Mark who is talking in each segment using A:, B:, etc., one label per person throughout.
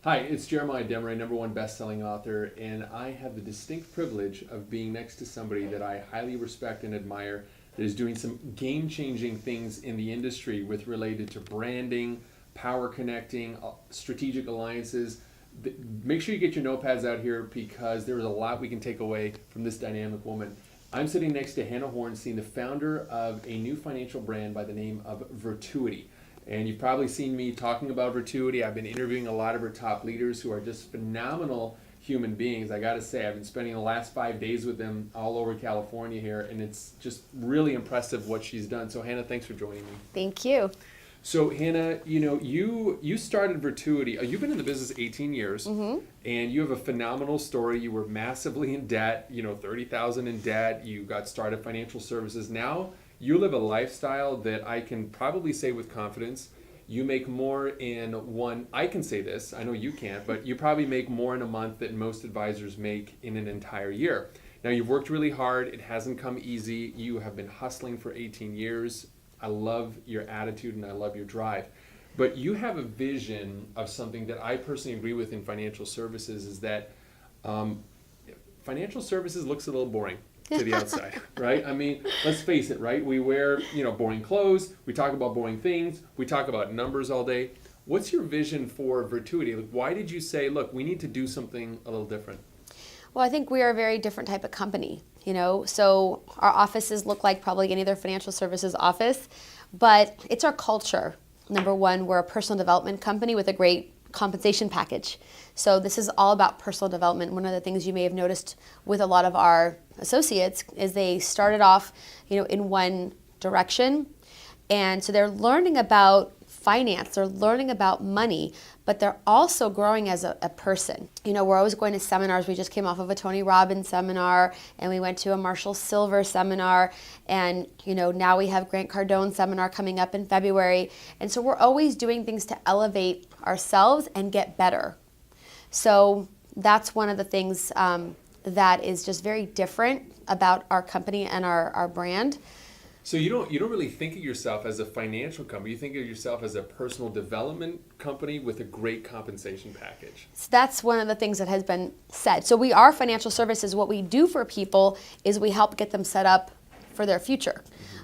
A: Hi, it's Jeremiah Desmarias, #1 best-selling author, and I have the distinct privilege of being next to somebody that I highly respect and admire that is doing some game-changing things in the industry with related to branding, power connecting, strategic alliances. Make sure you get your notepads out here because there is a lot we can take away from this dynamic woman. I'm sitting next to Hanna Horenstein, the founder of a new financial brand by the name of Virtuity. And you've probably seen me talking about Virtuity. I've been interviewing a lot of her top leaders who are just phenomenal human beings. I got to say, I've been spending the last 5 days with them all over California here, and it's just really impressive what she's done. So Hanna, thanks for joining me.
B: Thank you.
A: So Hanna, you started Virtuity. You've been in the business 18 years, and you have a phenomenal story. You were massively in debt, $30,000 in debt. You got started financial services. Now you live a lifestyle that I can probably say with confidence, you make more in one, I can say this, I know you can't, but you probably make more in a month than most advisors make in an entire year. Now you've worked really hard, it hasn't come easy, you have been hustling for 18 years. I love your attitude and I love your drive. But you have a vision of something that I personally agree with in financial services is that financial services looks a little boring to the outside, right? I mean, let's face it, right? We wear, boring clothes. We talk about boring things. We talk about numbers all day. What's your vision for Virtuity? Like, why did you say, look, we need to do something a little different?
B: Well, I think we are a very different type of company, So our offices look like probably any other financial services office, but it's our culture. Number one, we're a personal development company with a great compensation package. So this is all about personal development. One of the things you may have noticed with a lot of our associates is they started off, in one direction. And so they're learning about finance, they're learning about money, but they're also growing as a person. We're always going to seminars. We just came off of a Tony Robbins seminar, and we went to a Marshall Silver seminar, and now we have Grant Cardone seminar coming up in February. And so we're always doing things to elevate ourselves and get better. So that's one of the things that is just very different about our company and our brand.
A: So you don't really think of yourself as a financial company. You think of yourself as a personal development company with a great compensation package.
B: So that's one of the things that has been said. So we are financial services. What we do for people is we help get them set up for their future.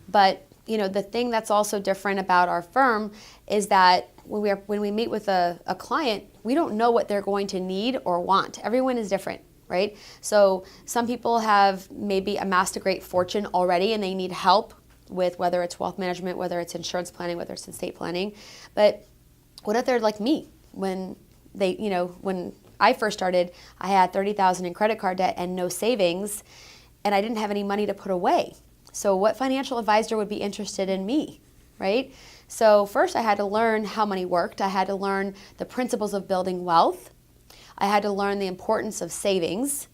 B: But the thing that's also different about our firm is that when we meet with a client, we don't know what they're going to need or want. Everyone is different, right? So some people have maybe amassed a great fortune already and they need help with whether it's wealth management, whether it's insurance planning, whether it's estate planning. But what if they're like me? When I first started, I had $30,000 in credit card debt and no savings, and I didn't have any money to put away. So what financial advisor would be interested in me, right? So first I had to learn how money worked. I had to learn the principles of building wealth. I had to learn the importance of savings.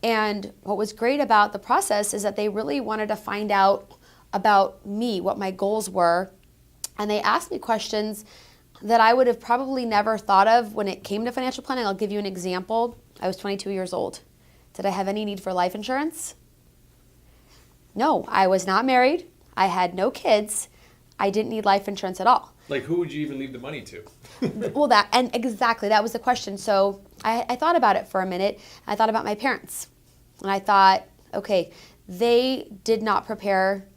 B: And what was great about the process is that they really wanted to find out about me, what my goals were. And they asked me questions that I would have probably never thought of when it came to financial planning. I'll give you an example. I was 22 years old. Did I have any need for life insurance? No, I was not married. I had no kids. I didn't need life insurance at all.
A: Like, who would you even leave the money to?
B: Well, exactly, that was the question. So I thought about it for a minute. I thought about my parents. And I thought, okay, they did not prepare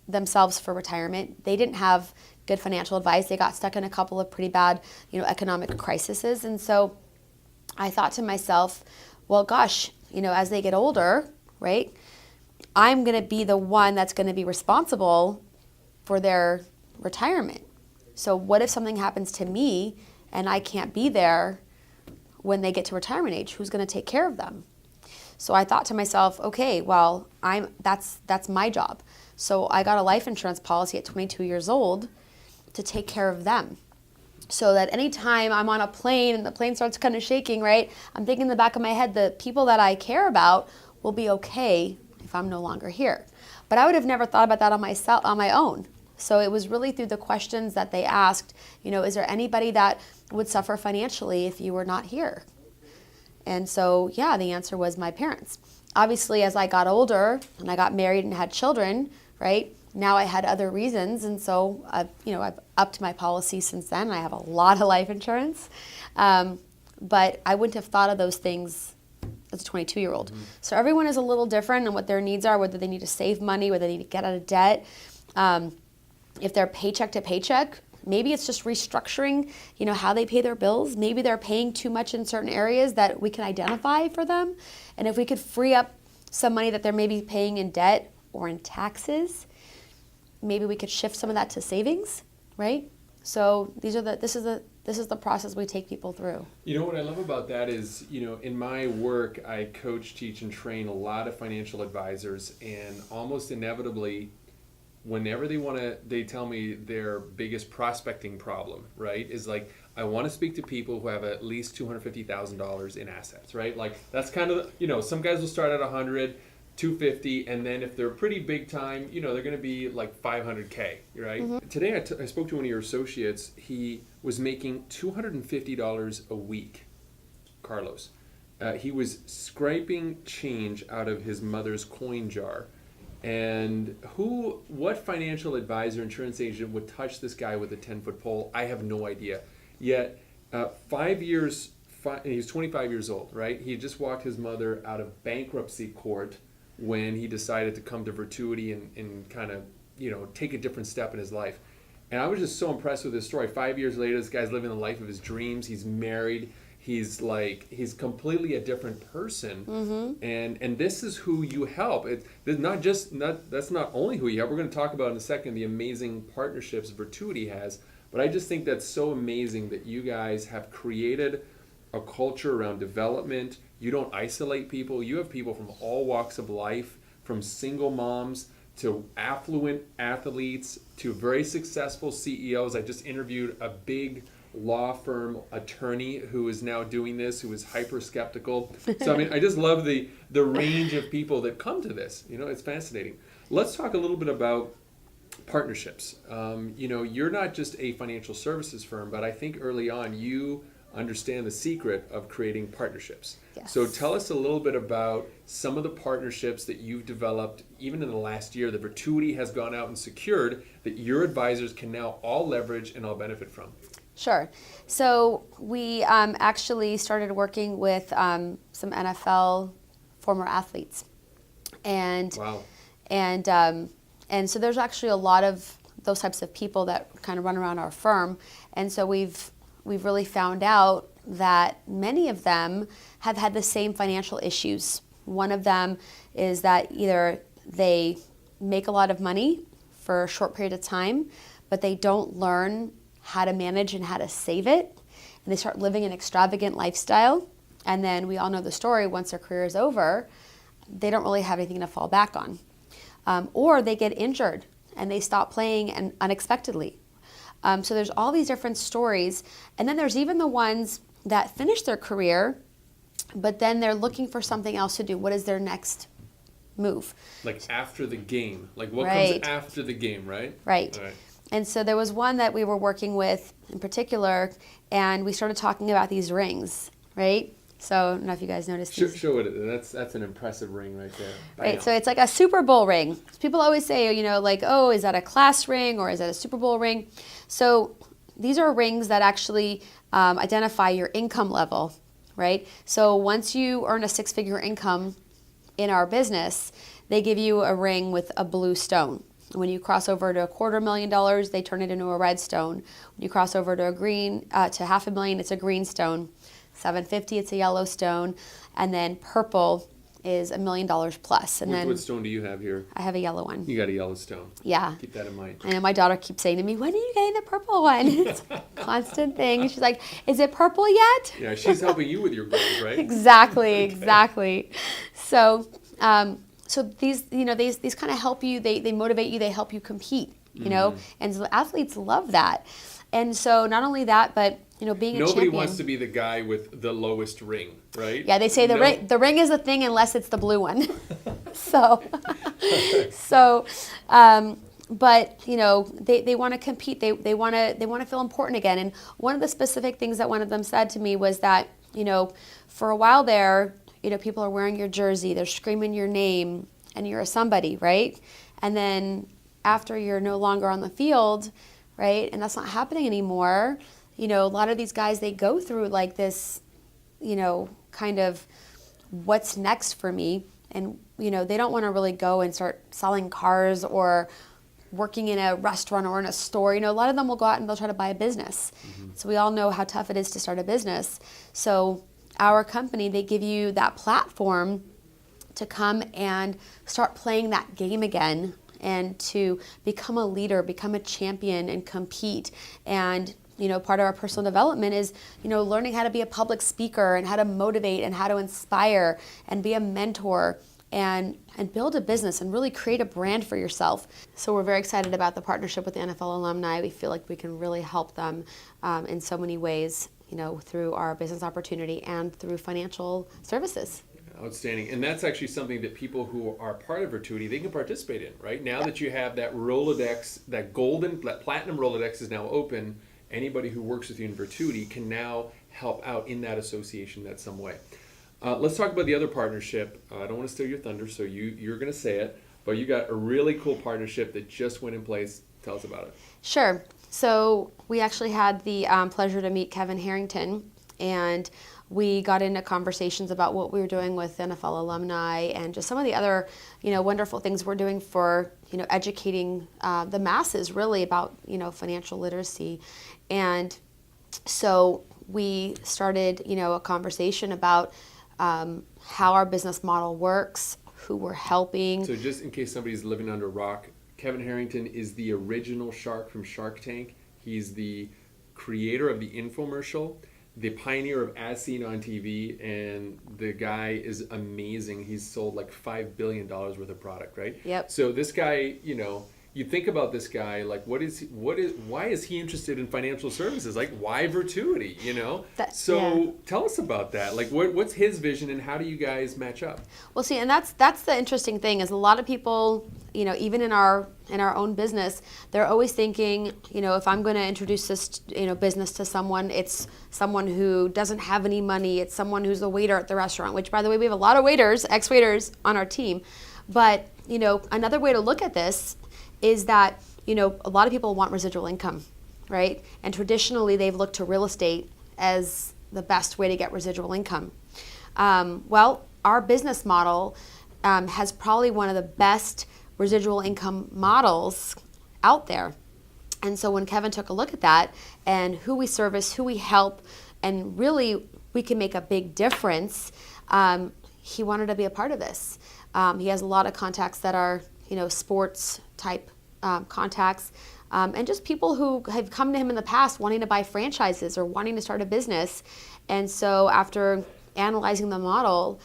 B: themselves for retirement. They didn't have good financial advice. They got stuck in a couple of pretty bad, economic crises. And so I thought to myself, well, gosh, as they get older, right, I'm going to be the one that's going to be responsible for their retirement. So what if something happens to me and I can't be there when they get to retirement age? Who's going to take care of them? So I thought to myself, okay, well, that's my job. So I got a life insurance policy at 22 years old to take care of them. So that anytime I'm on a plane and the plane starts kind of shaking, right, I'm thinking in the back of my head, the people that I care about will be okay if I'm no longer here. But I would have never thought about that on my own. So it was really through the questions that they asked, is there anybody that would suffer financially if you were not here? And so, yeah, the answer was my parents. Obviously, as I got older and I got married and had children, right, now I had other reasons, and so I've upped my policy since then. I have a lot of life insurance. but I wouldn't have thought of those things as a 22-year-old. So everyone is a little different in what their needs are, whether they need to save money, whether they need to get out of debt. If they're paycheck to paycheck, maybe it's just restructuring, how they pay their bills. Maybe they're paying too much in certain areas that we can identify for them. And if we could free up some money that they're maybe paying in debt or in taxes, maybe we could shift some of that to savings, right? So this is the process we take people through.
A: You know what I love about that is, in my work, I coach, teach, and train a lot of financial advisors, and almost inevitably, whenever they tell me their biggest prospecting problem, right, is like, I want to speak to people who have at least $250,000 in assets, right? Like, that's kind of, some guys will start at 100, 250, and then if they're pretty big time, they're going to be like 500K, right? Mm-hmm. Today I spoke to one of your associates. He was making $250 a week, Carlos. He was scraping change out of his mother's coin jar. And what financial advisor, insurance agent would touch this guy with a 10-foot pole? I have no idea. Yet, 5 years, he's 25 years old, right? He just walked his mother out of bankruptcy court when he decided to come to Virtuity and kind of, take a different step in his life. And I was just so impressed with his story. 5 years later, this guy's living the life of his dreams. He's married. He's completely a different person. Mm-hmm. And this is who you help. That's not only who you help. We're going to talk about in a second the amazing partnerships Virtuity has. But I just think that's so amazing that you guys have created a culture around development. You don't isolate people. You have people from all walks of life, from single moms to affluent athletes to very successful CEOs. I just interviewed a big law firm attorney who is now doing this, who is hyper skeptical. So I just love the range of people that come to this. It's fascinating. Let's talk a little bit about partnerships. You're not just a financial services firm, but I think early on you understand the secret of creating partnerships.
B: Yes.
A: So tell us a little bit about some of the partnerships that you've developed even in the last year that Virtuity has gone out and secured that your advisors can now all leverage and all benefit from.
B: Sure. So we actually started working with some NFL former athletes.
A: Wow.
B: And so there's actually a lot of those types of people that kind of run around our firm. And so we've really found out that many of them have had the same financial issues. One of them is that either they make a lot of money for a short period of time, but they don't learn how to manage and how to save it. And they start living an extravagant lifestyle. And then we all know the story, once their career is over, they don't really have anything to fall back on. Or they get injured and they stop playing unexpectedly. So there's all these different stories. And then there's even the ones that finish their career, but then they're looking for something else to do. What is their next move?
A: Like after the game. Like what
B: Right.
A: comes after the game, right?
B: Right.
A: All right.
B: And so there was one that we were working with in particular, and we started talking about these rings, right? So I don't know if you guys noticed these.
A: Show it. That's an impressive ring right there.
B: Right, so it's like a Super Bowl ring. People always say, is that a class ring or is that a Super Bowl ring? So these are rings that actually identify your income level, right? So once you earn a six-figure income in our business, they give you a ring with a blue stone. When you cross over to $250,000, they turn it into a red stone. When you cross over to to $500,000, it's a green stone. $750,000, it's a yellow stone, and then purple is $1 million plus. And then
A: what stone do you have here?
B: I have a yellow one.
A: You got a yellow stone.
B: Yeah.
A: Keep that in mind.
B: I know my daughter keeps saying to me, "When are you getting the purple one?" It's a constant thing. She's like, "Is it purple yet?"
A: Yeah, she's helping you with your goals, right?
B: Exactly. So, these these kind of help you. They motivate you. They help you compete. And so athletes love that. And so not only that, but being a champion.
A: Nobody wants to be the guy with the lowest ring, right?
B: Yeah, they say the ring is a thing unless it's the blue one. But they want to compete. They want to feel important again. And one of the specific things that one of them said to me was that for a while there, people are wearing your jersey, they're screaming your name, and you're a somebody, right? And then after you're no longer on the field, right, and that's not happening anymore. A lot of these guys, they go through like this kind of what's next for me. And, they don't want to really go and start selling cars or working in a restaurant or in a store. A lot of them will go out and they'll try to buy a business. So we all know how tough it is to start a business. So our company, they give you that platform to come and start playing that game again and to become a leader, become a champion and compete. And, part of our personal development is, learning how to be a public speaker and how to motivate and how to inspire and be a mentor and build a business and really create a brand for yourself. So we're very excited about the partnership with the NFL alumni. We feel like we can really help them in so many ways, through our business opportunity and through financial services.
A: Outstanding. And that's actually something that people who are part of Virtuity, they can participate in, right? Now that you have that Rolodex, that platinum Rolodex is now open, anybody who works with you in Virtuity can now help out in that association in some way. Let's talk about the other partnership. I don't want to steal your thunder, so you're going to say it, but you got a really cool partnership that just went in place. Tell us about it.
B: Sure. So we actually had the pleasure to meet Kevin Harrington, and we got into conversations about what we were doing with NFL alumni and just some of the other, wonderful things we're doing for, educating the masses really about, financial literacy. And so we started, a conversation about how our business model works, who we're helping.
A: So just in case somebody's living under a rock, Kevin Harrington is the original shark from Shark Tank. He's the creator of the infomercial, the pioneer of as seen on TV, and the guy is amazing. He's sold like $5 billion worth of product, right?
B: Yep.
A: So this guy, you think about this guy, like why is he interested in financial services? Like why Virtuity, Tell us about that. Like what's his vision and how do you guys match up?
B: Well, see, and that's the interesting thing is a lot of people, even in our own business, they're always thinking, if I'm going to introduce this, business to someone, it's someone who doesn't have any money. It's someone who's a waiter at the restaurant, which by the way, we have a lot of waiters, ex-waiters on our team. But, another way to look at this is that, a lot of people want residual income, right? And traditionally, they've looked to real estate as the best way to get residual income. Well, our business model has probably one of the best residual income models out there. And so when Kevin took a look at that and who we service, who we help, and really we can make a big difference, he wanted to be a part of this. He has a lot of contacts that are, sports type contacts, and just people who have come to him in the past wanting to buy franchises or wanting to start a business. And so after analyzing the model,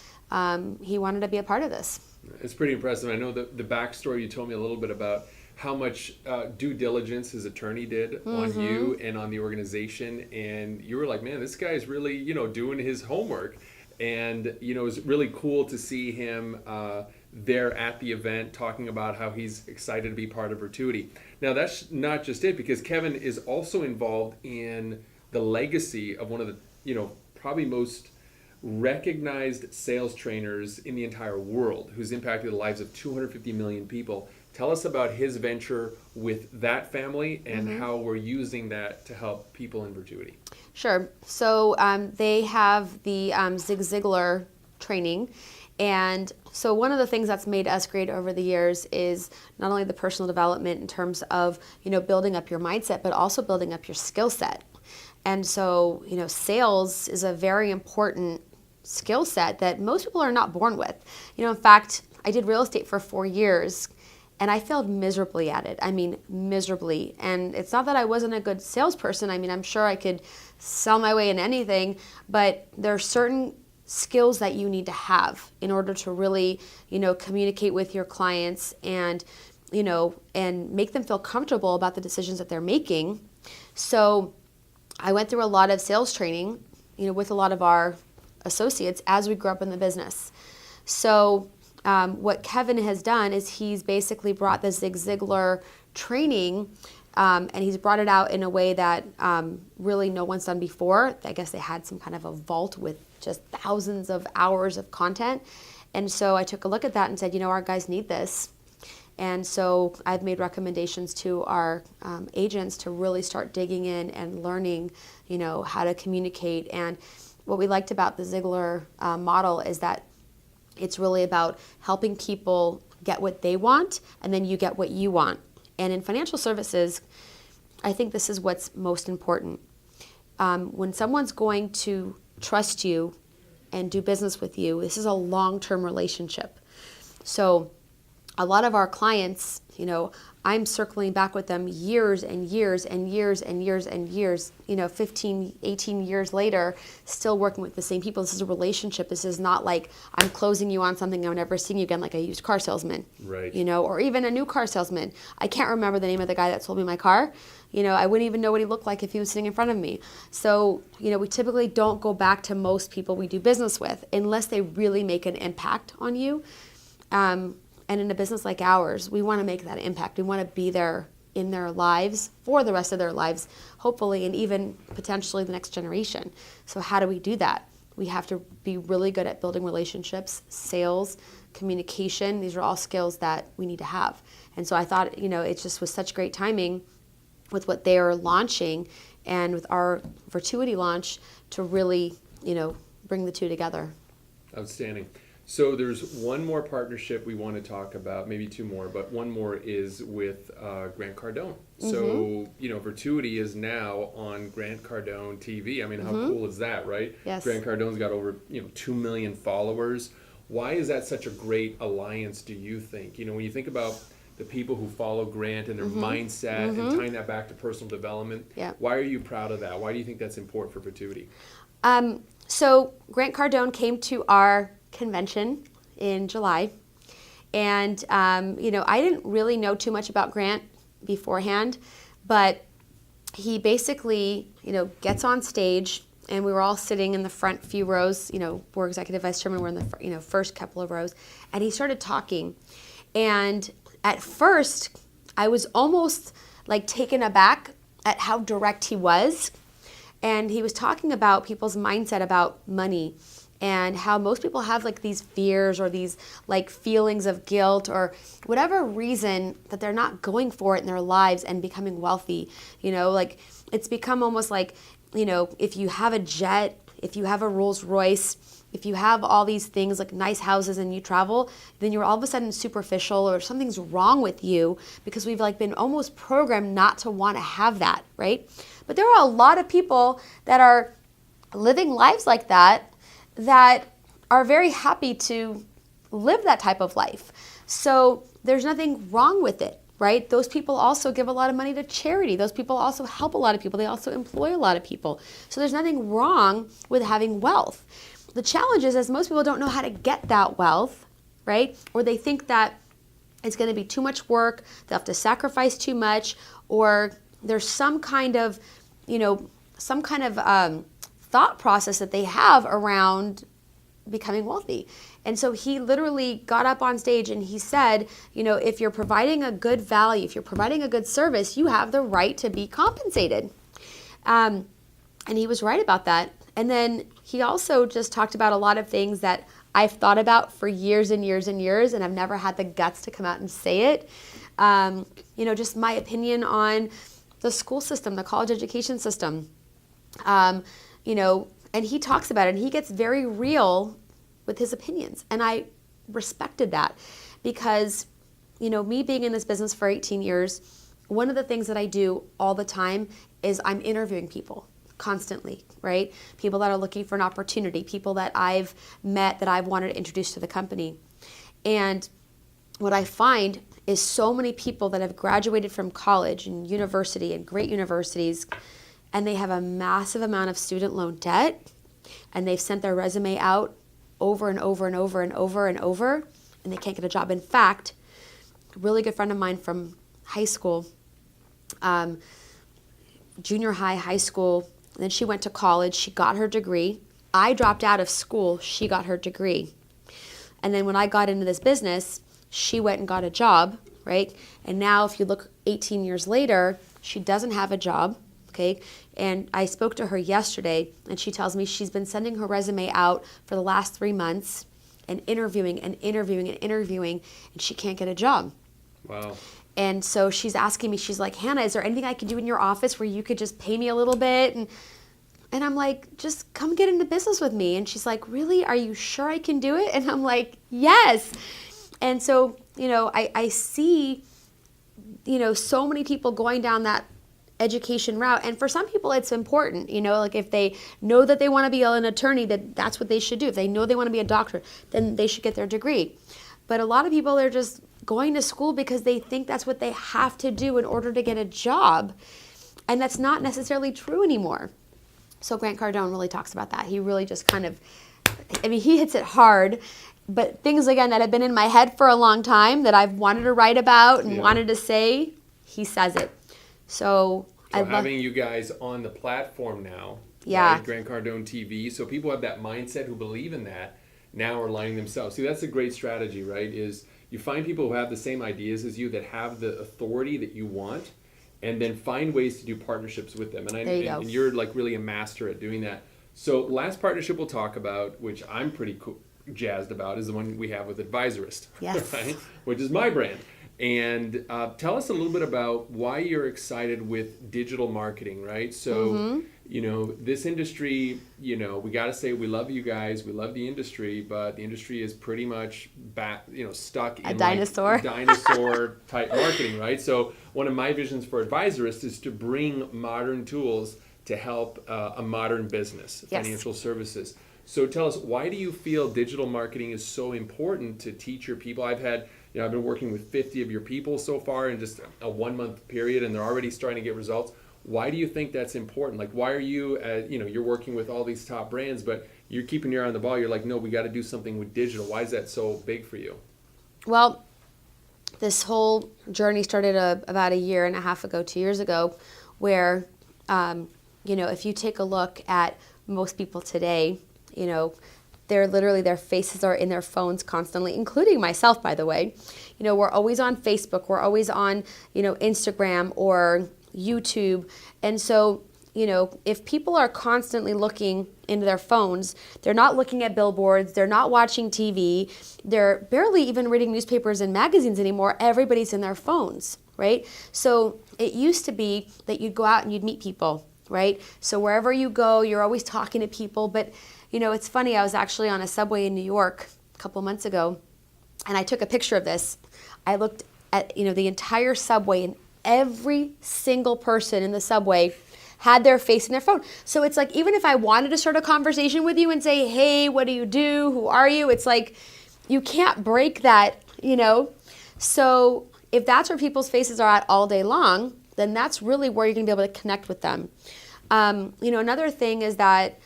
B: he wanted to be a part of this.
A: It's pretty impressive. I know the backstory, you told me a little bit about how much due diligence his attorney did on you and on the organization. And you were like, man, this guy's really, doing his homework. And, it was really cool to see him there at the event talking about how he's excited to be part of Virtuity. Now, that's not just it, because Kevin is also involved in the legacy of one of the, probably most recognized sales trainers in the entire world, who's impacted the lives of 250 million people. Tell us about his venture with that family and how we're using that to help people in Virtuity.
B: Sure. So they have the Zig Ziglar training. And so one of the things that's made us great over the years is not only the personal development in terms of, building up your mindset, but also building up your skill set. And so, sales is a very important skill set that most people are not born with. In fact, I did real estate for 4 years and I failed miserably at it. I mean, miserably. And it's not that I wasn't a good salesperson. I mean, I'm sure I could sell my way in anything, but there are certain skills that you need to have in order to really, communicate with your clients and, and make them feel comfortable about the decisions that they're making. So I went through a lot of sales training, with a lot of our associates as we grew up in the business. So what Kevin has done is he's basically brought the Zig Ziglar training and he's brought it out in a way that really no one's done before. I guess they had some kind of a vault with just thousands of hours of content. And so I took a look at that and said, our guys need this. And so I've made recommendations to our agents to really start digging in and learning, how to communicate. And what we liked about the Ziegler model is that it's really about helping people get what they want, and then you get what you want. And in financial services, I think this is what's most important. When someone's going to trust you and do business with you, this is a long-term relationship. So a lot of our clients, I'm circling back with them years and years and years and years and years, 15, 18 years later, still working with the same people. This is a relationship. This is not like I'm closing you on something I'm never seeing you again, like a used car salesman,
A: right?
B: Or even a new car salesman. I can't remember the name of the guy that sold me my car. I wouldn't even know what he looked like if he was sitting in front of me. So, we typically don't go back to most people we do business with unless they really make an impact on you. And in a business like ours, we want to make that impact. We want to be there in their lives for the rest of their lives, hopefully, and even potentially the next generation. So how do we do that? We have to be really good at building relationships, sales, communication. These are all skills that we need to have. And so I thought, it just was such great timing with what they are launching and with our Virtuity launch to really, bring the two together.
A: Outstanding. So there's one more partnership we want to talk about, maybe two more, but one more is with Grant Cardone. Mm-hmm. So, Virtuity is now on Grant Cardone TV. I mean, how cool is that, right?
B: Yes.
A: Grant Cardone's got over, 2 million followers. Why is that such a great alliance, do you think? When you think about the people who follow Grant and their mindset and tying that back to personal development, why are you proud of that? Why do you think that's important for Virtuity?
B: So Grant Cardone came to our convention in July, and I didn't really know too much about Grant beforehand, but he basically gets on stage, and we were all sitting in the front few rows. We're executive vice chairman, we're in the first couple of rows, and he started talking, and at first I was almost like taken aback at how direct he was, and he was talking about people's mindset about money and how most people have like these fears or these like feelings of guilt or whatever reason that they're not going for it in their lives and becoming wealthy. Like it's become almost like, if you have a jet, if you have a Rolls Royce, if you have all these things like nice houses and you travel, then you're all of a sudden superficial or something's wrong with you because we've like been almost programmed not to want to have that, right? But there are a lot of people that are living lives like that are very happy to live that type of life. So there's nothing wrong with it, right? Those people also give a lot of money to charity. Those people also help a lot of people. They also employ a lot of people. So there's nothing wrong with having wealth. The challenge is most people don't know how to get that wealth, right? Or they think that it's going to be too much work, they'll have to sacrifice too much, or there's some kind of thought process that they have around becoming wealthy. And so he literally got up on stage and he said, if you're providing a good value, if you're providing a good service, you have the right to be compensated. And he was right about that. And then he also just talked about a lot of things that I've thought about for years and years and years, and I've never had the guts to come out and say it. Just my opinion on the school system, the college education system. And he talks about it, and he gets very real with his opinions. And I respected that because, me being in this business for 18 years, one of the things that I do all the time is I'm interviewing people constantly, right? People that are looking for an opportunity, people that I've met that I've wanted to introduce to the company. And what I find is so many people that have graduated from college and university and great universities, and they have a massive amount of student loan debt, and they've sent their resume out over and over and over and over and over, and they can't get a job. In fact, a really good friend of mine from high school, junior high, high school, and then she went to college, she got her degree. I dropped out of school, she got her degree. And then when I got into this business, she went and got a job, right? And now if you look 18 years later, she doesn't have a job. Okay, and I spoke to her yesterday, and she tells me she's been sending her resume out for the last 3 months and interviewing and interviewing and interviewing, and she can't get a job.
A: Wow.
B: And so she's asking me, she's like, Hanna, is there anything I can do in your office where you could just pay me a little bit? And And I'm like, just come get into business with me. And she's like, really? Are you sure I can do it? And I'm like, yes. And so, I see, so many people going down that education route. And for some people, it's important, like if they know that they want to be an attorney, that's what they should do. If they know they want to be a doctor, then they should get their degree. But a lot of people, they're just going to school because they think that's what they have to do in order to get a job. And that's not necessarily true anymore. So Grant Cardone really talks about that. He really just he hits it hard, but things, again, that have been in my head for a long time that I've wanted to write about and wanted to say, he says it. So
A: having you guys on the platform now, right? Grant Cardone TV, so people have that mindset who believe in that now are aligning themselves. See, that's a great strategy, right? Is you find people who have the same ideas as you, that have the authority that you want, and then find ways to do partnerships with them. And you're like really a master at doing that. So last partnership we'll talk about, which I'm pretty jazzed about, is the one we have with Advisorist,
B: yes.
A: right? Which is my brand. And tell us a little bit about why you're excited with digital marketing, right? So, this industry, we got to say we love you guys, we love the industry, but the industry is pretty much stuck in
B: a dinosaur,
A: dinosaur type marketing, right? So one of my visions for Advisorist is to bring modern tools to help a modern business, financial services. So tell us, why do you feel digital marketing is so important to teach your people? I've been working with 50 of your people so far in just a 1 month period, and they're already starting to get results. Why do you think that's important? Like, why are you, you're working with all these top brands, but you're keeping your eye on the ball. You're like, no, we got to do something with digital. Why is that so big for you?
B: Well, this whole journey started about 1.5 years ago, 2 years ago, where, if you take a look at most people today, their faces are in their phones constantly, including myself, by the way. We're always on Facebook, we're always on, Instagram or YouTube. And so, if people are constantly looking into their phones, they're not looking at billboards, they're not watching TV, they're barely even reading newspapers and magazines anymore. Everybody's in their phones, right? So it used to be that you'd go out and you'd meet people, right? So wherever you go, you're always talking to people. But it's funny, I was actually on a subway in New York a couple months ago, and I took a picture of this. I looked at, the entire subway, and every single person in the subway had their face in their phone. So it's like, even if I wanted to start a conversation with you and say, hey, what do you do? Who are you? It's like, you can't break that, So if that's where people's faces are at all day long, then that's really where you're gonna be able to connect with them. Another thing is that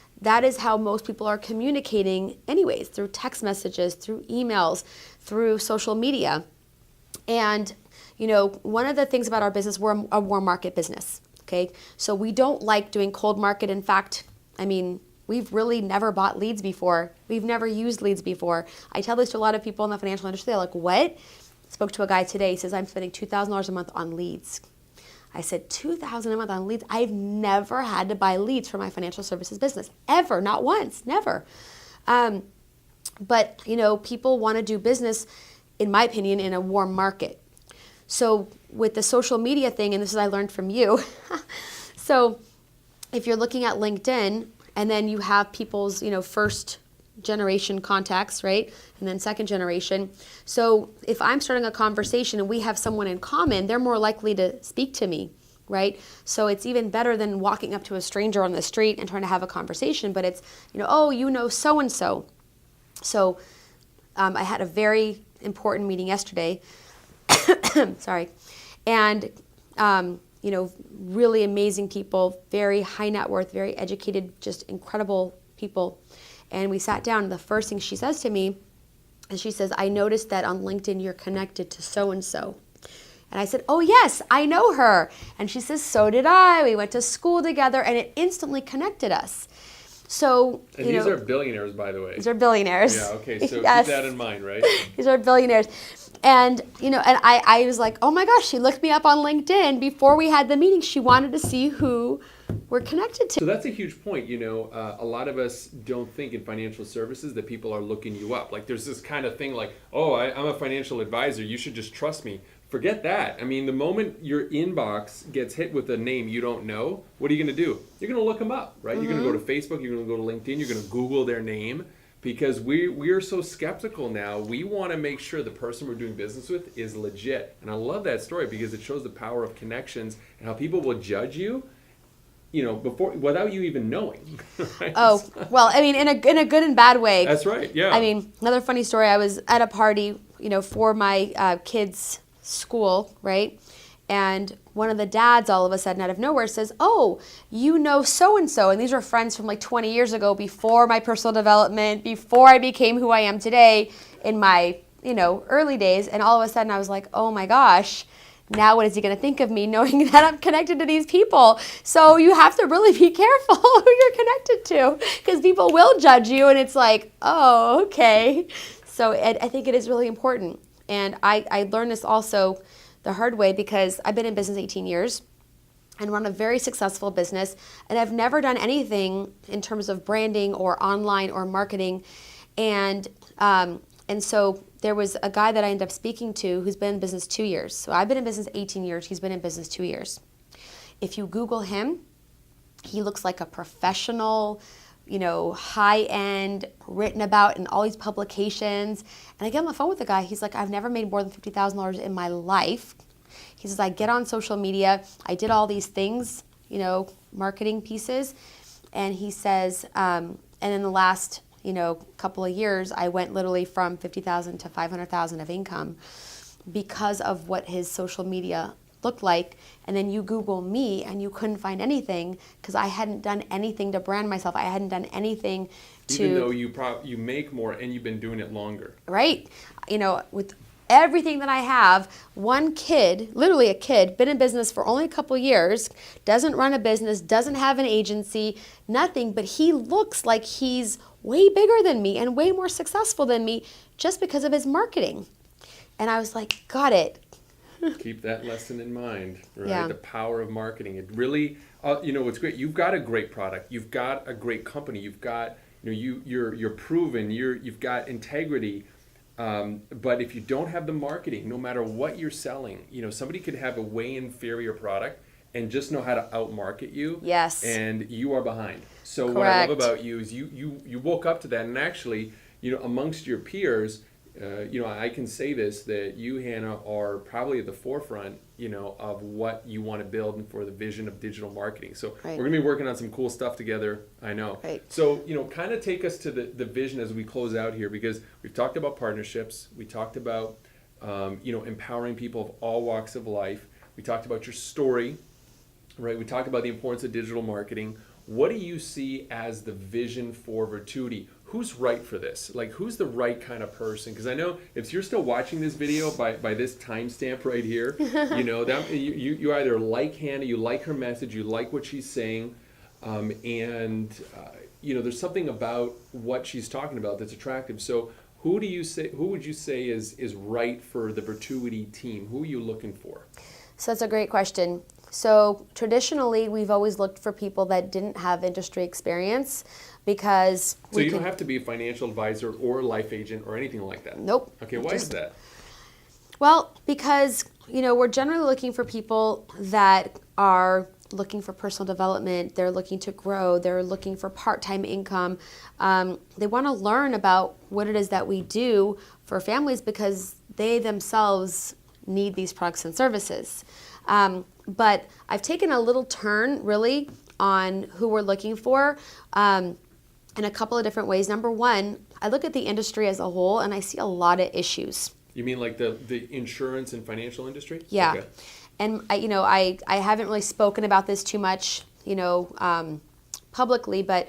B: is how most people are communicating anyways, through text messages, through emails, through social media. And, one of the things about our business, we're a warm market business, okay? So we don't like doing cold market. In fact, we've really never bought leads before. We've never used leads before. I tell this to a lot of people in the financial industry. They're like, what? Spoke to a guy today. He says, I'm spending $2,000 a month on leads. I said, $2,000 a month on leads? I've never had to buy leads for my financial services business, ever, not once, never. But, people want to do business, in my opinion, in a warm market. So with the social media thing, and this is I learned from you, so if you're looking at LinkedIn and then you have people's, first generation contacts, right? And then second generation. So if I'm starting a conversation and we have someone in common, they're more likely to speak to me, right? So it's even better than walking up to a stranger on the street and trying to have a conversation, but it's, so-and-so. So I had a very important meeting yesterday, sorry, and, really amazing people, very high net worth, very educated, just incredible people. And we sat down, and the first thing she says to me is she says, I noticed that on LinkedIn you're connected to so-and-so. And I said, oh yes, I know her. And she says, so did I. We went to school together, and it instantly connected us. So,
A: and these are billionaires, by the way.
B: These are billionaires.
A: Yeah, okay, so
B: yes.
A: Keep that in mind, right?
B: These are billionaires. And, and I was like, oh my gosh, she looked me up on LinkedIn before we had the meeting. She wanted to see who we're connected to.
A: So that's a huge point. A lot of us don't think in financial services that people are looking you up. Like there's this kind of thing like, oh, I'm a financial advisor. You should just trust me. forget that. I mean, the moment your inbox gets hit with a name you don't know, what are you going to do? You're going to look them up, right? You're going to go to Facebook, you're going to go to LinkedIn, you're going to Google their name, because we are so skeptical now. We want to make sure the person we're doing business with is legit. And I love that story because it shows the power of connections and how people will judge you, before, without you even knowing. Right?
B: Oh, well, I mean, in a good and bad way.
A: That's right, yeah.
B: I mean, another funny story, I was at a party, for my kids' school, right? And one of the dads all of a sudden out of nowhere says, "Oh, you know so-and-so." And these were friends from like 20 years ago, before my personal development, before I became who I am today, in my, early days. And all of a sudden I was like, oh my gosh, now what is he going to think of me, knowing that I'm connected to these people? So you have to really be careful who you're connected to, because people will judge you, and it's like, oh, okay. So I think it is really important. And I learned this also the hard way, because I've been in business 18 years and run a very successful business, and I've never done anything in terms of branding or online or marketing. And so there was a guy that I ended up speaking to who's been in business 2 years. So I've been in business 18 years. He's been in business 2 years. If you Google him, he looks like a professional, high-end, written about in all these publications. And I get on the phone with the guy. He's like, I've never made more than $50,000 in my life. He says, I get on social media. I did all these things, marketing pieces. And he says, and in the last, couple of years, I went literally from $50,000 to $500,000 of income because of what his social media looked like. And then you Google me and you couldn't find anything, because I hadn't done anything to brand myself. I hadn't done anything to...
A: Even though you make more and you've been doing it longer.
B: Right. With everything that I have, one kid, literally a kid, been in business for only a couple years, doesn't run a business, doesn't have an agency, nothing, but he looks like he's way bigger than me and way more successful than me just because of his marketing. And I was like, got it.
A: Keep that lesson in mind, right?
B: Yeah.
A: The power of marketing. It really, what's great. You've got a great product. You've got a great company. You've got, you're proven. You've got integrity. But if you don't have the marketing, no matter what you're selling, somebody could have a way inferior product and just know how to outmarket you.
B: Yes.
A: And you are behind. So
B: Correct.
A: What I love about you is you woke up to that, and actually, amongst your peers. I can say this, that you, Hanna, are probably at the forefront, of what you want to build and for the vision of digital marketing. So
B: Right.
A: We're going to be working on some cool stuff together, I know.
B: Right.
A: So, kind of take us to the vision as we close out here, because we've talked about partnerships. We talked about, empowering people of all walks of life. We talked about your story, right? We talked about the importance of digital marketing. What do you see as the vision for Virtuity? Who's right for this? Like, who's the right kind of person? Because I know if you're still watching this video by this timestamp right here, that you either like Hanna, you like her message, you like what she's saying, and there's something about what she's talking about that's attractive. So who would you say is right for the Virtuity team? Who are you looking for?
B: So that's a great question. So traditionally, we've always looked for people that didn't have industry experience, because
A: So you don't have to be a financial advisor or a life agent or anything like that?
B: Nope.
A: Okay, why is that?
B: Well, because, we're generally looking for people that are looking for personal development. They're looking to grow. They're looking for part-time income. They want to learn about what it is that we do for families, because they themselves need these products and services. But I've taken a little turn, really, on who we're looking for in a couple of different ways. Number one, I look at the industry as a whole, and I see a lot of issues.
A: You mean like the insurance and financial industry?
B: Yeah.
A: Okay.
B: And I haven't really spoken about this too much, publicly, but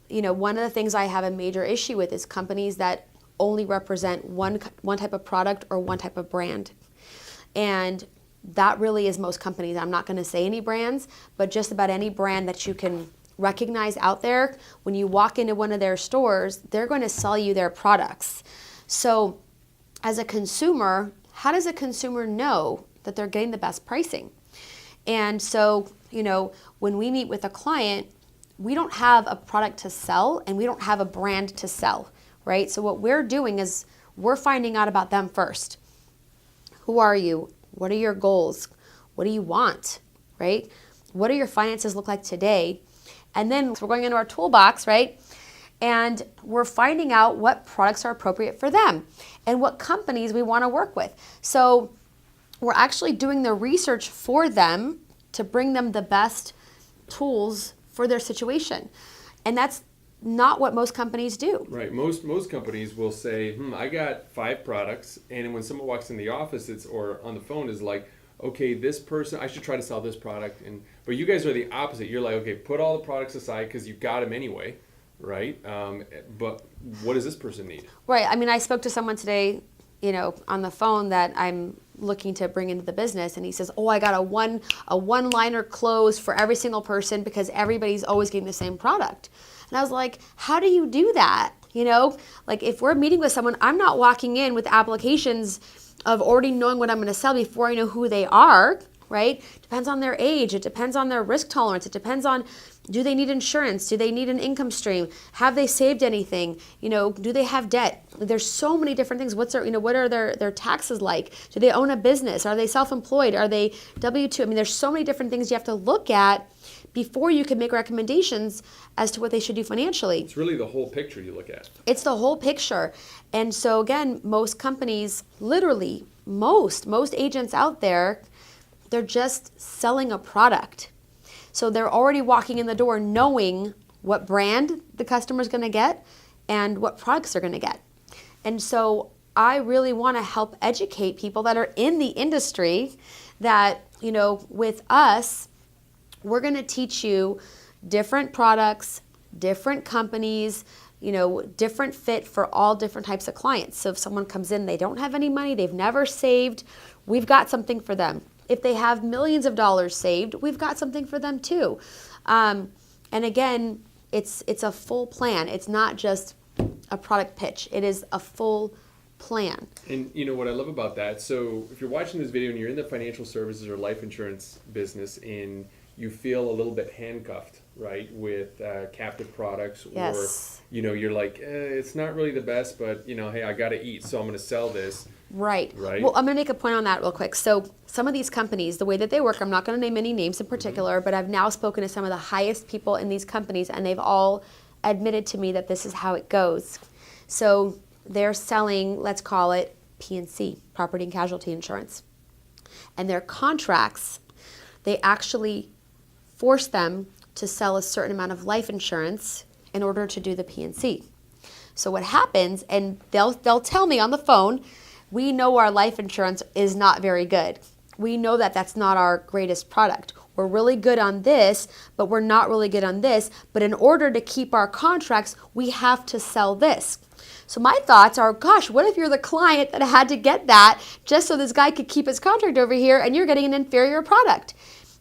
B: one of the things I have a major issue with is companies that only represent one type of product or one type of brand. And that really is most companies. I'm not going to say any brands, but just about any brand that you can recognize out there. When you walk into one of their stores, they're going to sell you their products. So as a consumer, how does a consumer know that they're getting the best pricing? And so, when we meet with a client, we don't have a product to sell and we don't have a brand to sell, right? So what we're doing is we're finding out about them first. Who are you? What are your goals? What do you want, right? What do your finances look like today? And then we're going into our toolbox, right? And we're finding out what products are appropriate for them and what companies we want to work with. So we're actually doing the research for them to bring them the best tools for their situation. And that's not what most companies do.
A: Right. Most companies will say, I got 5 products, and when someone walks in the office, or on the phone, is like, okay, this person, I should try to sell this product. But you guys are the opposite. You're like, okay, put all the products aside because you got them anyway, right? But what does this person need?
B: Right. I mean, I spoke to someone today, on the phone that I'm looking to bring into the business, and he says, I got a one-liner close for every single person because everybody's always getting the same product. And I was like, how do you do that? Like if we're meeting with someone, I'm not walking in with applications of already knowing what I'm going to sell before I know who they are, right? Depends on their age. It depends on their risk tolerance. It depends on, do they need insurance? Do they need an income stream? Have they saved anything? Do they have debt? There's so many different things. What are their taxes like? Do they own a business? Are they self-employed? Are they W-2? I mean, there's so many different things you have to look at before you can make recommendations as to what they should do financially.
A: It's really the whole picture you look at.
B: It's the whole picture. And so again, most companies, literally most agents out there, they're just selling a product. So they're already walking in the door knowing what brand the customer's going to get and what products they're going to get. And so I really want to help educate people that are in the industry that, with us, we're going to teach you different products, different companies, different fit for all different types of clients. So if someone comes in, they don't have any money, they've never saved, we've got something for them. If they have millions of dollars saved, we've got something for them too. And again, it's a full plan. It's not just a product pitch. It is a full plan.
A: And what I love about that, so if you're watching this video and you're in the financial services or life insurance business and you feel a little bit handcuffed, right, with captive products,
B: yes.
A: Or you're like, it's not really the best, but hey, I got to eat, so I'm going to sell this.
B: Right.
A: Right.
B: Well, I'm going to make a point on that real quick. So some of these companies, the way that they work, I'm not going to name any names in particular, but I've now spoken to some of the highest people in these companies, and they've all admitted to me that this is how it goes. So they're selling, let's call it P&C, property and casualty insurance. And their contracts, they actually force them to sell a certain amount of life insurance in order to do the P&C. So what happens, and they'll tell me on the phone, we know our life insurance is not very good. We know that that's not our greatest product. We're really good on this, but we're not really good on this. But in order to keep our contracts, we have to sell this. So my thoughts are, gosh, what if you're the client that had to get that just so this guy could keep his contract over here and you're getting an inferior product?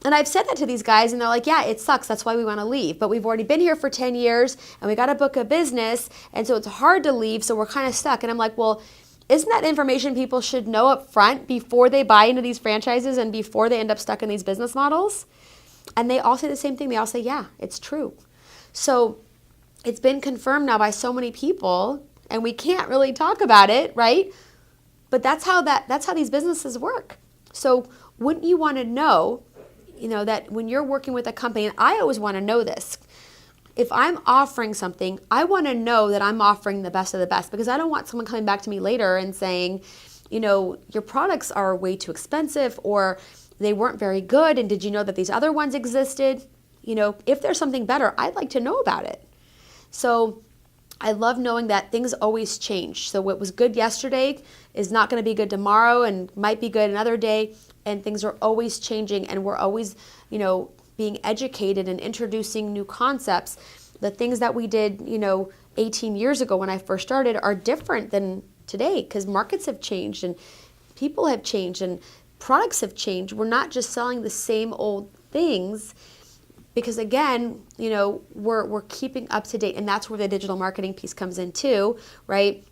B: And I've said that to these guys, and they're like, yeah, it sucks. That's why we want to leave. But we've already been here for 10 years, and we got to book a business, and so it's hard to leave, so we're kind of stuck. And I'm like, well, isn't that information people should know up front before they buy into these franchises and before they end up stuck in these business models? And they all say the same thing. They all say, yeah, it's true. So it's been confirmed now by so many people, and we can't really talk about it, right? But that's how these businesses work. So wouldn't you want to know, that when you're working with a company, and I always want to know this, if I'm offering something, I want to know that I'm offering the best of the best, because I don't want someone coming back to me later and saying, your products are way too expensive, or they weren't very good, and did you know that these other ones existed? If there's something better, I'd like to know about it. So I love knowing that things always change. So what was good yesterday is not going to be good tomorrow and might be good another day, and things are always changing, and we're always, being educated and introducing new concepts. The things that we did, 18 years ago when I first started are different than today, because markets have changed and people have changed and products have changed. We're not just selling the same old things, because again, we're keeping up to date, and that's where the digital marketing piece comes in too, right?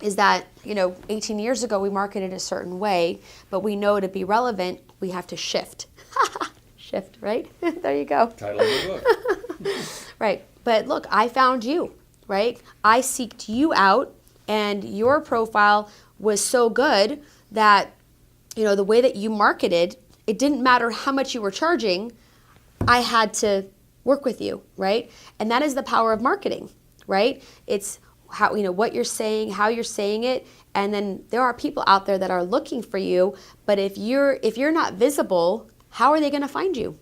B: Is that, 18 years ago we marketed a certain way, but we know to be relevant, we have to shift. Shift, right? There you go.
A: Title of the book.
B: Right. But look, I found you, right? I seeked you out, and your profile was so good that, the way that you marketed, it didn't matter how much you were charging, I had to work with you, right? And that is the power of marketing, right? It's how, what you're saying, how you're saying it, and then there are people out there that are looking for you, but if you're not visible, how are they going to find you?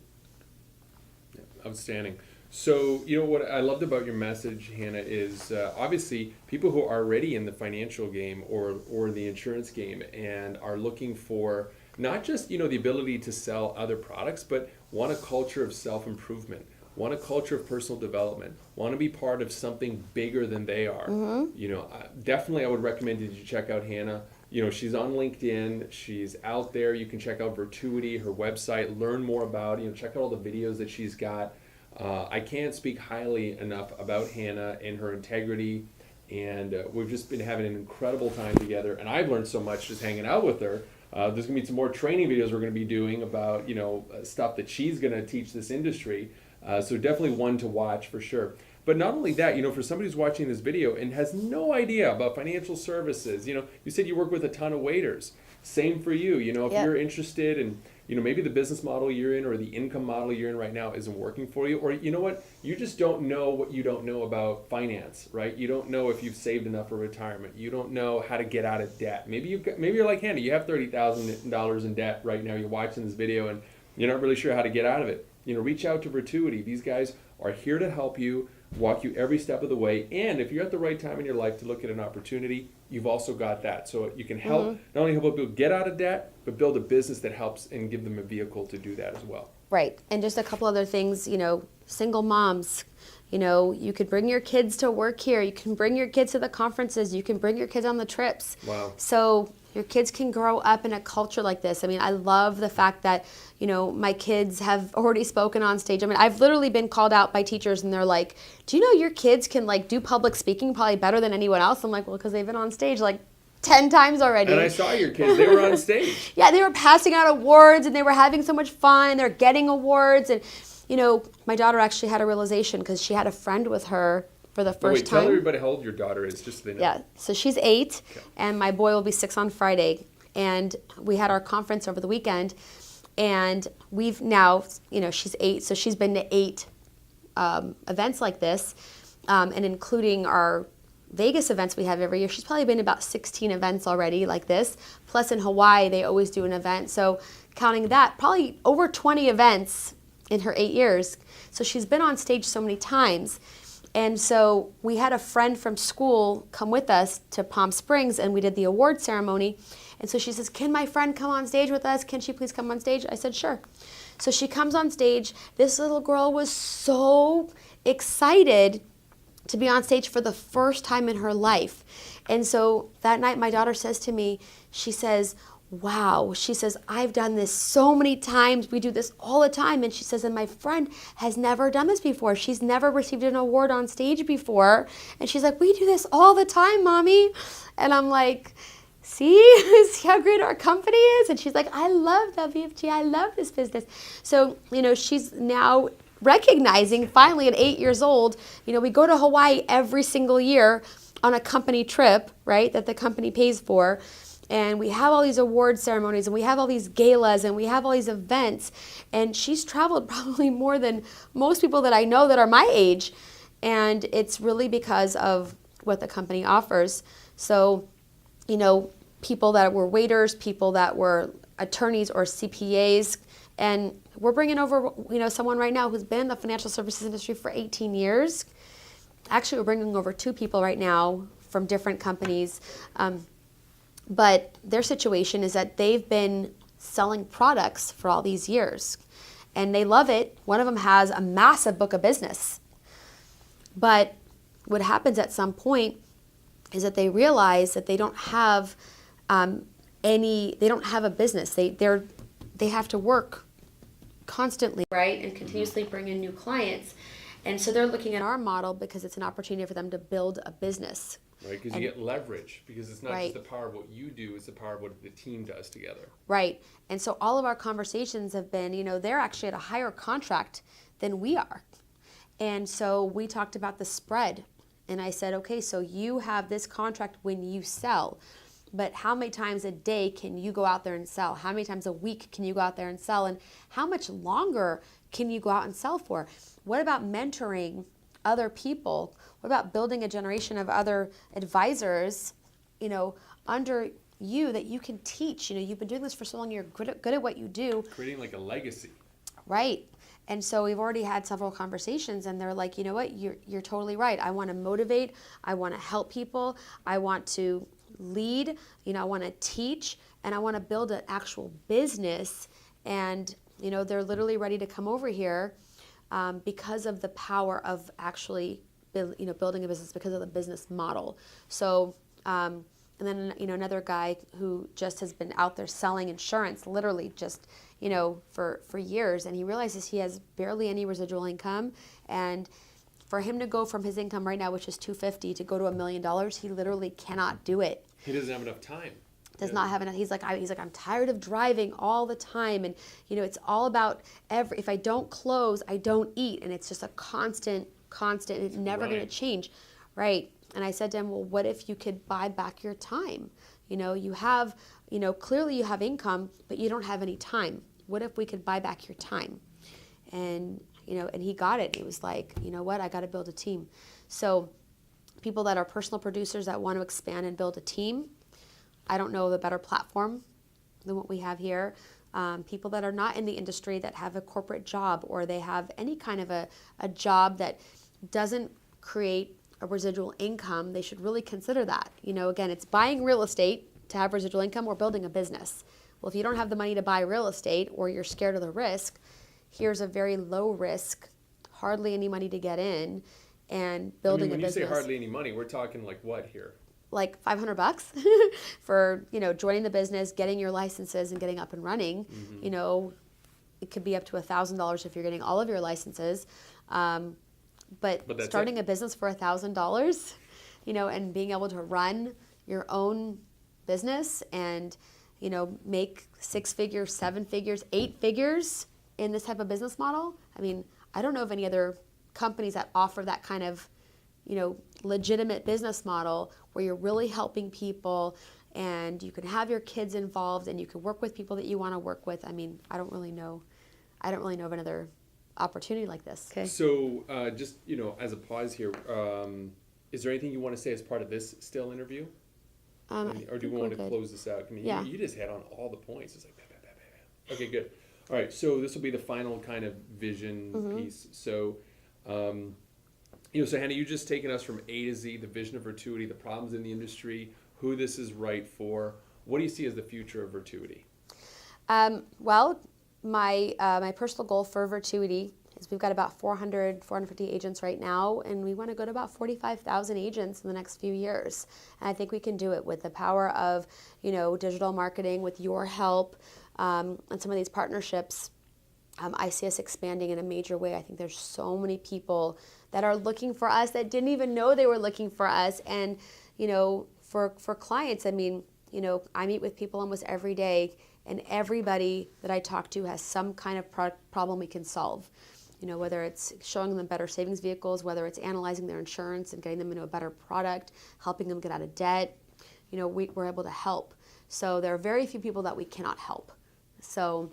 A: Outstanding. So, what I loved about your message, Hanna, is obviously people who are already in the financial game or the insurance game and are looking for not just, the ability to sell other products, but want a culture of self-improvement, want a culture of personal development, want to be part of something bigger than they are. Definitely I would recommend that you check out Hanna. She's on LinkedIn, she's out there. You can check out Virtuity, her website, learn more about, check out all the videos that she's got. I can't speak highly enough about Hanna and her integrity, and we've just been having an incredible time together, and I've learned so much just hanging out with her. There's going to be some more training videos we're going to be doing about, stuff that she's going to teach this industry. So definitely one to watch for sure. But not only that, for somebody who's watching this video and has no idea about financial services, you said you work with a ton of waiters. Same for you, if
B: Yep.
A: you're interested in, maybe the business model you're in or the income model you're in right now isn't working for you, or you just don't know what you don't know about finance, right? You don't know if you've saved enough for retirement. You don't know how to get out of debt. Maybe you're like Hanna, you have $30,000 in debt right now. You're watching this video and you're not really sure how to get out of it. Reach out to Virtuity. These guys are here to help you, walk you every step of the way. And if you're at the right time in your life to look at an opportunity, you've also got that. So you can help, not only help people get out of debt, but build a business that helps and give them a vehicle to do that as well.
B: Right. And just a couple other things, single moms, you could bring your kids to work here. You can bring your kids to the conferences. You can bring your kids on the trips.
A: Wow.
B: So your kids can grow up in a culture like this. I mean, I love the fact that, my kids have already spoken on stage. I mean, I've literally been called out by teachers and they're like, do you know your kids can do public speaking probably better than anyone else? I'm like, well, because they've been on stage 10 times already.
A: And I saw your kids. They were on stage.
B: Yeah, they were passing out awards and they were having so much fun. They're getting awards. And, my daughter actually had a realization because she had a friend with her for the first time.
A: Tell everybody how old your daughter is, just so they know.
B: Yeah, so she's 8,
A: Okay.
B: and my boy will be 6 on Friday. And we had our conference over the weekend. And we've now, she's 8, so she's been to 8 events like this, and including our Vegas events we have every year. She's probably been to about 16 events already like this. Plus in Hawaii, they always do an event. So counting that, probably over 20 events in her 8 years. So she's been on stage so many times. And so we had a friend from school come with us to Palm Springs, and we did the award ceremony. And so she says, can my friend come on stage with us? Can she please come on stage? I said, sure. So she comes on stage. This little girl was so excited to be on stage for the first time in her life. And so that night, my daughter says to me, she says, wow. She says, I've done this so many times. We do this all the time. And she says, and my friend has never done this before. She's never received an award on stage before. And she's like, we do this all the time, Mommy. And I'm like, see how great our company is? And she's like, I love WFG. I love this business. So, she's now recognizing finally at 8 years old, we go to Hawaii every single year on a company trip, right, that the company pays for. And we have all these award ceremonies and we have all these galas and we have all these events. And she's traveled probably more than most people that I know that are my age. And it's really because of what the company offers. So, people that were waiters, people that were attorneys or CPAs, and we're bringing over, someone right now who's been in the financial services industry for 18 years. Actually, we're bringing over 2 people right now from different companies. But their situation is that they've been selling products for all these years, and they love it. One of them has a massive book of business. But what happens at some point is that they realize that they don't have they don't have a business. They have to work constantly, right, and continuously bring in new clients. And so they're looking at our model because it's an opportunity for them to build a business.
A: Right, because you get leverage, because it's not
B: Right.
A: just the power of what you do, it's the power of what the team does together.
B: Right. And so all of our conversations have been, they're actually at a higher contract than we are. And so we talked about the spread. And I said, okay, so you have this contract when you sell. but how many times a day can you go out there and sell? How many times a week can you go out there and sell? And how much longer can you go out and sell for? What about mentoring other people? What about building a generation of other advisors, under you that you can teach? You've been doing this for so long, you're good at what you do.
A: Creating like a legacy.
B: Right. And so we've already had several conversations, and they're like, you know what, you're totally right. I want to motivate. I want to help people. I want to lead. I want to teach, and I want to build an actual business. And, they're literally ready to come over here because of the power of actually, building a business, because of the business model. So, and then, another guy who just has been out there selling insurance, literally just, for years. And he realizes he has barely any residual income. And for him to go from his income right now, which is $250, to go to $1 million, he literally cannot do it.
A: He doesn't have enough time.
B: Does not have enough. He's like, I'm tired of driving all the time. And, it's all about if I don't close, I don't eat. And it's just a constant, it's never going to change. Right. And I said to him, well, what if you could buy back your time? You have, clearly you have income, but you don't have any time. What if we could buy back your time? And, and he got it. He was like, you know what, I got to build a team. So people that are personal producers that want to expand and build a team, I don't know of a better platform than what we have here. People that are not in the industry, that have a corporate job, or they have any kind of a job that doesn't create a residual income, they should really consider that. Again, it's buying real estate to have residual income, or building a business. Well, if you don't have the money to buy real estate, or you're scared of the risk, here's a very low risk, hardly any money to get in, and building a business.
A: When you say hardly any money, we're talking like what here?
B: Like $500 for, joining the business, getting your licenses and getting up and running. Mm-hmm. It could be up to $1,000 if you're getting all of your licenses. But starting a business for $1,000, and being able to run your own business and, make 6 figures, 7 figures, 8 figures in this type of business model. I don't know of any other companies that offer that kind of, legitimate business model where you're really helping people, and you can have your kids involved, and you can work with people that you want to work with. I don't really know of another opportunity like this. Okay.
A: So just, as a pause here, is there anything you want to say as part of this still interview? Or do you want to close this out? You just hit on all the points. It's like, bah, bah, bah, bah. Okay, good. All right, so this will be the final kind of vision piece. So, so Hanna, you've just taken us from A to Z, the vision of Virtuity, the problems in the industry, who this is right for. What do you see as the future of Virtuity?
B: Well, my personal goal for Virtuity is we've got about 450 agents right now, and we want to go to about 45,000 agents in the next few years. And I think we can do it with the power of, digital marketing, with your help, and some of these partnerships. I see us expanding in a major way. I think there's so many people that are looking for us that didn't even know they were looking for us. And, for clients, I meet with people almost every day, and everybody that I talk to has some kind of problem we can solve. Whether it's showing them better savings vehicles, whether it's analyzing their insurance and getting them into a better product, helping them get out of debt, we're able to help. So there are very few people that we cannot help. So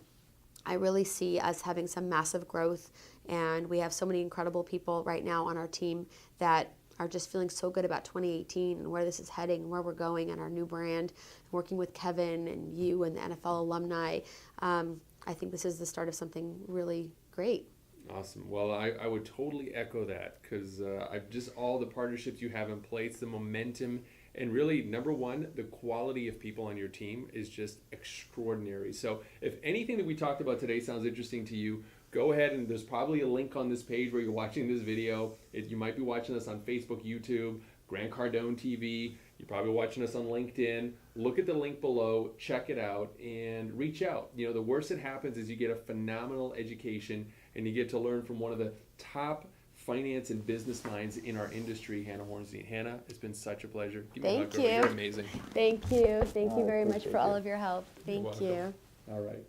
B: I really see us having some massive growth, and we have so many incredible people right now on our team that are just feeling so good about 2018 and where this is heading and where we're going and our new brand. Working with Kevin and you and the NFL alumni, I think this is the start of something really great.
A: Awesome. Well, I would totally echo that, because I've just all the partnerships you have in place, the momentum, and really, number one, the quality of people on your team is just extraordinary. So if anything that we talked about today sounds interesting to you, go ahead, and there's probably a link on this page where you're watching this video. You might be watching us on Facebook, YouTube, Grant Cardone TV. You're probably watching us on LinkedIn. Look at the link below, check it out, and reach out. The worst that happens is you get a phenomenal education, and you get to learn from one of the top finance and business minds in our industry, Hanna Horenstein. Hanna, it's been such a pleasure. Give me a hug, girl. You're amazing.
B: Thank you. Thank you very much for all of your help. Thank you.
A: All right.